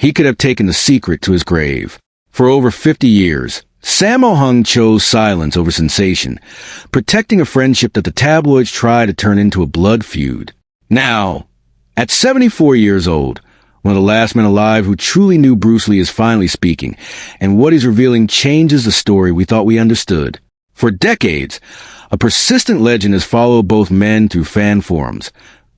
he could have taken the secret to his grave. For over 50 years, Sammo Hung chose silence over sensation, protecting a friendship that the tabloids tried to turn into a blood feud. Now, at 74 years old, one of the last men alive who truly knew Bruce Lee is finally speaking, and what he's revealing changes the story we thought we understood. For decades, a persistent legend has followed both men through fan forums,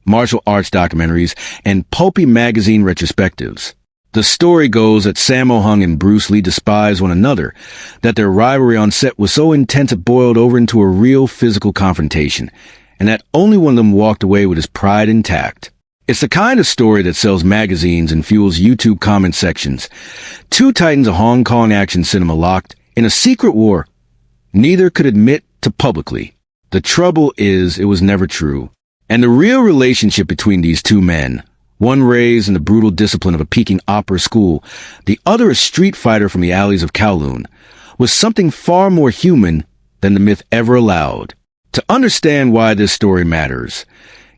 martial arts documentaries, and pulpy magazine retrospectives. The story goes that Sammo Hung and Bruce Lee despised one another, that their rivalry on set was so intense it boiled over into a real physical confrontation, and that only one of them walked away with his pride intact. It's the kind of story that sells magazines and fuels YouTube comment sections. Two titans of Hong Kong action cinema locked in a secret war neither could admit to publicly. The trouble is, it was never true. And the real relationship between these two men, one raised in the brutal discipline of a Peking opera school, the other a street fighter from the alleys of Kowloon, was something far more human than the myth ever allowed. To understand why this story matters,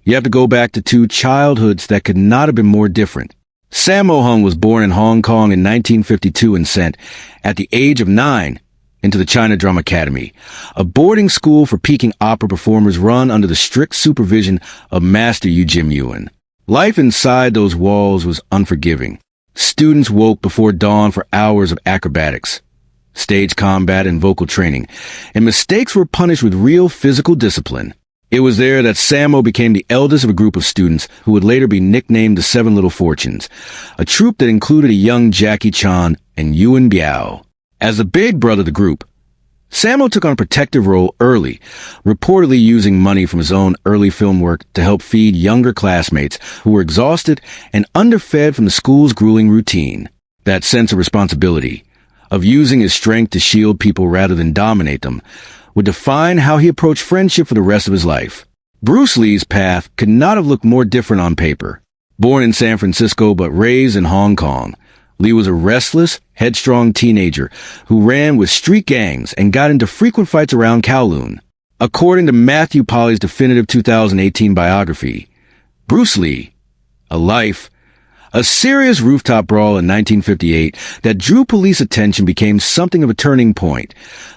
you have to go back to two childhoods that could not have been more different. Sammo Hung was born in Hong Kong in 1952 and sent, at the age of 9, into the China Drama Academy, a boarding school for Peking opera performers run under the strict supervision of Master Yu Jim Yuan. Life inside those walls was unforgiving. Students woke before dawn for hours of acrobatics, stage combat, and vocal training, and mistakes were punished with real physical discipline. It was there that Sammo became the eldest of a group of students who would later be nicknamed the Seven Little Fortunes, a troupe that included a young Jackie Chan and Yuan Biao. As the big brother of the group, Sammo took on a protective role early, reportedly using money from his own early film work to help feed younger classmates who were exhausted and underfed from the school's grueling routine. That sense of responsibility, of using his strength to shield people rather than dominate them, would define how he approached friendship for the rest of his life. Bruce Lee's path could not have looked more different on paper. Born in San Francisco but raised in Hong Kong, Lee was a restless, headstrong teenager who ran with street gangs and got into frequent fights around Kowloon. According to Matthew Polly's definitive 2018 biography, Bruce Lee, A Life, a serious rooftop brawl in 1958 that drew police attention became something of a turning point,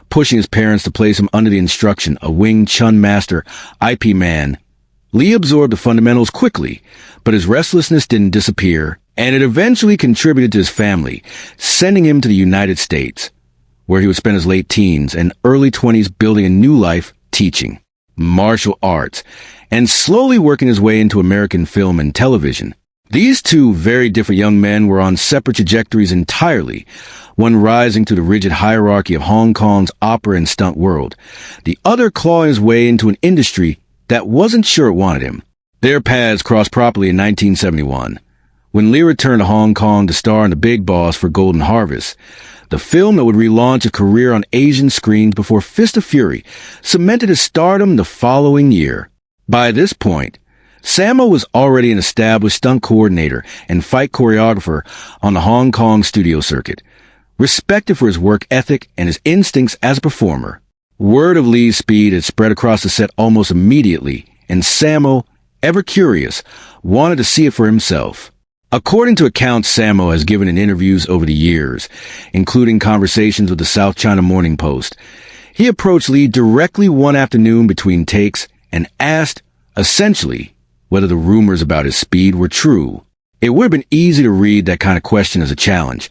pushing his parents to place him under the instruction of Wing Chun master IP Man. Lee absorbed the fundamentals quickly, but his restlessness didn't disappear, and it eventually contributed to his family, sending him to the United States, where he would spend his late teens and early 20s building a new life teaching martial arts and slowly working his way into American film and television. These two very different young men were on separate trajectories entirely, one rising through the rigid hierarchy of Hong Kong's opera and stunt world, the other clawing his way into an industry that wasn't sure it wanted him. Their paths crossed properly in 1971, when Lee returned to Hong Kong to star in The Big Boss for Golden Harvest, the film that would relaunch a career on Asian screens before Fist of Fury cemented his stardom the following year. By this point, Sammo was already an established stunt coordinator and fight choreographer on the Hong Kong studio circuit, respected for his work ethic and his instincts as a performer. Word of Lee's speed had spread across the set almost immediately, and Sammo, ever curious, wanted to see it for himself. According to accounts Sammo has given in interviews over the years, including conversations with the South China Morning Post, he approached Lee directly one afternoon between takes and asked, essentially, whether the rumors about his speed were true. It would have been easy to read that kind of question as a challenge,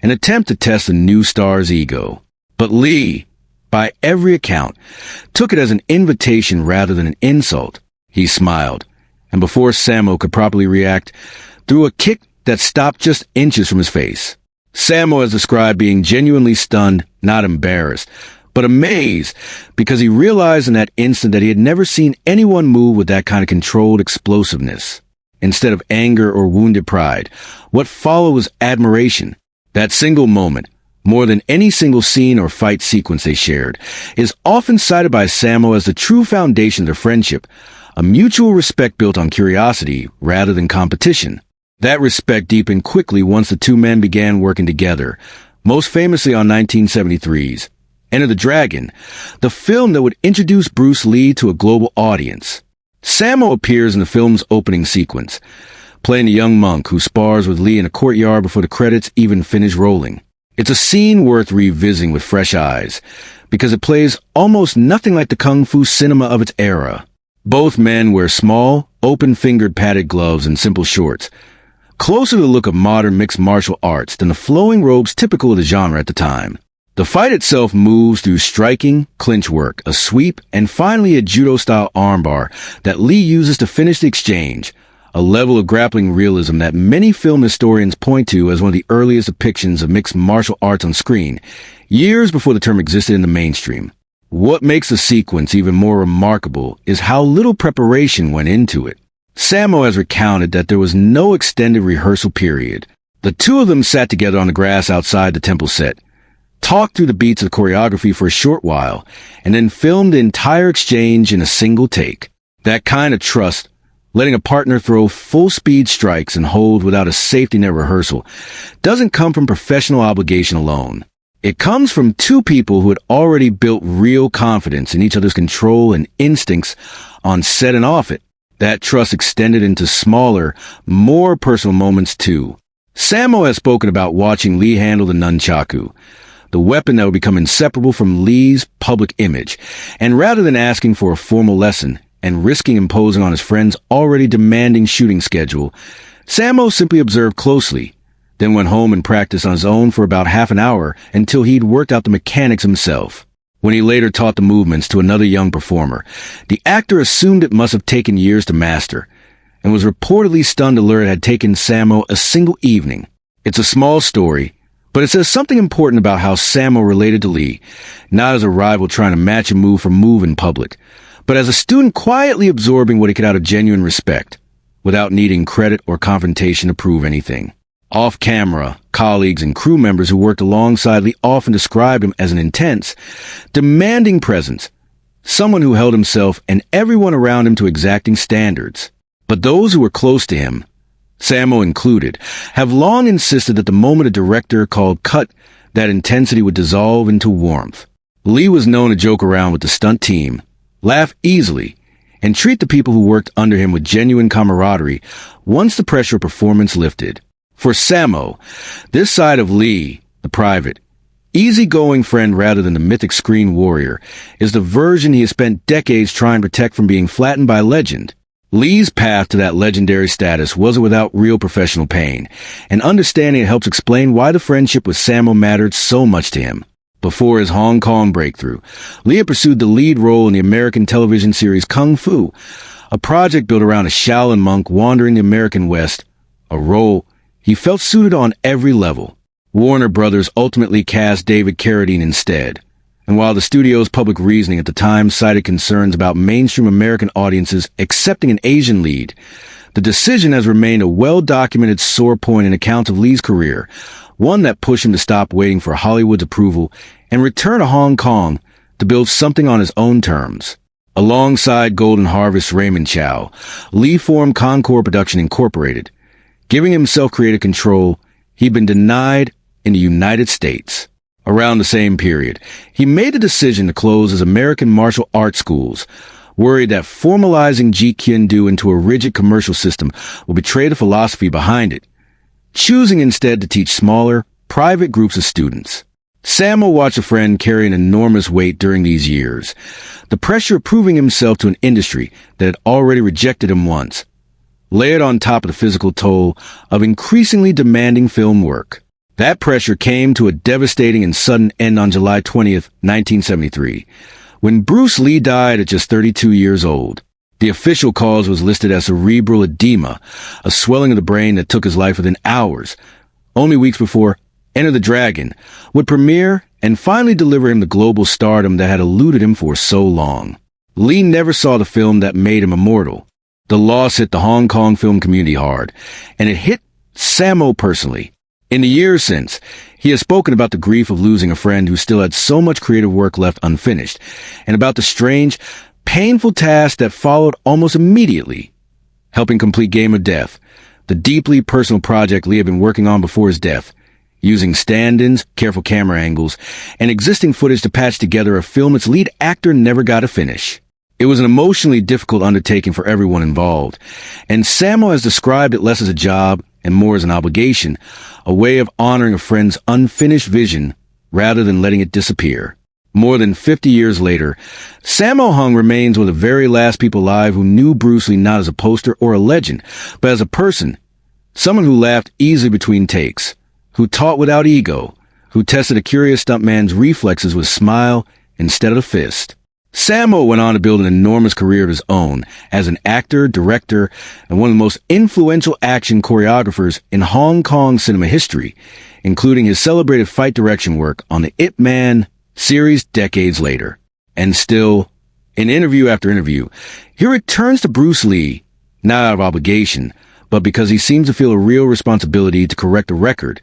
an attempt to test a new star's ego. But Lee, by every account, took it as an invitation rather than an insult. He smiled, and before Sammo could properly react, threw a kick that stopped just inches from his face. Sammo has described being genuinely stunned, not embarrassed, but amazed, because he realized in that instant that he had never seen anyone move with that kind of controlled explosiveness. Instead of anger or wounded pride, what followed was admiration. That single moment, more than any single scene or fight sequence they shared, is often cited by Sammo as the true foundation of their friendship, a mutual respect built on curiosity rather than competition. That respect deepened quickly once the two men began working together, most famously on 1973's Enter the Dragon, the film that would introduce Bruce Lee to a global audience. Sammo appears in the film's opening sequence, playing a young monk who spars with Lee in a courtyard before the credits even finish rolling. It's a scene worth revisiting with fresh eyes, because it plays almost nothing like the kung fu cinema of its era. Both men wear small, open-fingered padded gloves and simple shorts, closer to the look of modern mixed martial arts than the flowing robes typical of the genre at the time. The fight itself moves through striking, clinch work, a sweep, and finally a judo-style armbar that Lee uses to finish the exchange, a level of grappling realism that many film historians point to as one of the earliest depictions of mixed martial arts on screen, years before the term existed in the mainstream. What makes the sequence even more remarkable is how little preparation went into it. Sammo has recounted that there was no extended rehearsal period. The two of them sat together on the grass outside the temple set, talked through the beats of the choreography for a short while, and then filmed the entire exchange in a single take. That kind of trust, letting a partner throw full-speed strikes and hold without a safety net rehearsal, doesn't come from professional obligation alone. It comes from two people who had already built real confidence in each other's control and instincts on set and off it. That trust extended into smaller, more personal moments too. Sammo has spoken about watching Lee handle the nunchaku, the weapon that would become inseparable from Lee's public image, and rather than asking for a formal lesson and risking imposing on his friend's already demanding shooting schedule, Sammo simply observed closely, then went home and practiced on his own for about half an hour until he'd worked out the mechanics himself. When he later taught the movements to another young performer, the actor assumed it must have taken years to master, and was reportedly stunned to learn it had taken Sammo a single evening. It's a small story, but it says something important about how Sammo related to Lee, not as a rival trying to match a move for move in public, but as a student quietly absorbing what he could out of genuine respect, without needing credit or confrontation to prove anything. Off-camera, colleagues and crew members who worked alongside Lee often described him as an intense, demanding presence, someone who held himself and everyone around him to exacting standards. But those who were close to him, Sammo included, have long insisted that the moment a director called cut, that intensity would dissolve into warmth. Lee was known to joke around with the stunt team, laugh easily, and treat the people who worked under him with genuine camaraderie once the pressure of performance lifted. For Sammo, this side of Lee, the private, easygoing friend rather than the mythic screen warrior, is the version he has spent decades trying to protect from being flattened by legend. Lee's path to that legendary status wasn't without real professional pain, and understanding it helps explain why the friendship with Sammo mattered so much to him. Before his Hong Kong breakthrough, Lee had pursued the lead role in the American television series Kung Fu, a project built around a Shaolin monk wandering the American West, a role he felt suited on every level. Warner Brothers ultimately cast David Carradine instead, and while the studio's public reasoning at the time cited concerns about mainstream American audiences accepting an Asian lead, the decision has remained a well-documented sore point in accounts of Lee's career, one that pushed him to stop waiting for Hollywood's approval and return to Hong Kong to build something on his own terms. Alongside Golden Harvest's Raymond Chow, Lee formed Concord Production Incorporated, giving himself creative control he'd been denied in the United States. Around the same period, he made the decision to close his American martial arts schools, worried that formalizing Jeet Kune Do into a rigid commercial system would betray the philosophy behind it, choosing instead to teach smaller, private groups of students. Sammo watched a friend carry an enormous weight during these years, the pressure of proving himself to an industry that had already rejected him once, layered on top of the physical toll of increasingly demanding film work. That pressure came to a devastating and sudden end on July 20th, 1973, when Bruce Lee died at just 32 years old. The official cause was listed as cerebral edema, a swelling of the brain that took his life within hours. Only weeks before Enter the Dragon would premiere and finally deliver him the global stardom that had eluded him for so long. Lee never saw the film that made him immortal. The loss hit the Hong Kong film community hard, and it hit Sammo personally. In the years since, he has spoken about the grief of losing a friend who still had so much creative work left unfinished, and about the strange, painful task that followed almost immediately, helping complete Game of Death, the deeply personal project Lee had been working on before his death, using stand-ins, careful camera angles, and existing footage to patch together a film its lead actor never got to finish. It was an emotionally difficult undertaking for everyone involved, and Sammo has described it less as a job and more as an obligation, a way of honoring a friend's unfinished vision rather than letting it disappear. More than 50 years later, Sammo Hung remains one of the very last people alive who knew Bruce Lee not as a poster or a legend, but as a person, someone who laughed easily between takes, who taught without ego, who tested a curious stuntman's reflexes with a smile instead of a fist. Sammo went on to build an enormous career of his own as an actor, director, and one of the most influential action choreographers in Hong Kong cinema history, including his celebrated fight direction work on the Ip Man series decades later. And still, in interview after interview, he returns to Bruce Lee, not out of obligation, but because he seems to feel a real responsibility to correct a record,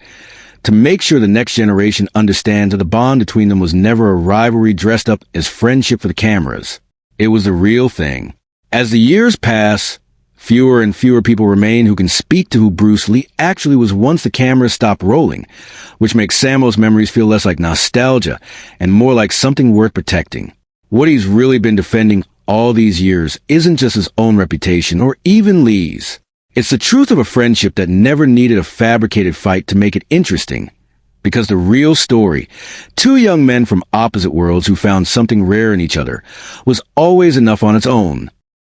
to make sure the next generation understands that the bond between them was never a rivalry dressed up as friendship for the cameras. It was the real thing. As the years pass, fewer and fewer people remain who can speak to who Bruce Lee actually was once the cameras stopped rolling, which makes Sammo's memories feel less like nostalgia and more like something worth protecting. What he's really been defending all these years isn't just his own reputation or even Lee's. It's the truth of a friendship that never needed a fabricated fight to make it interesting. Because the real story, two young men from opposite worlds who found something rare in each other, was always enough on its own.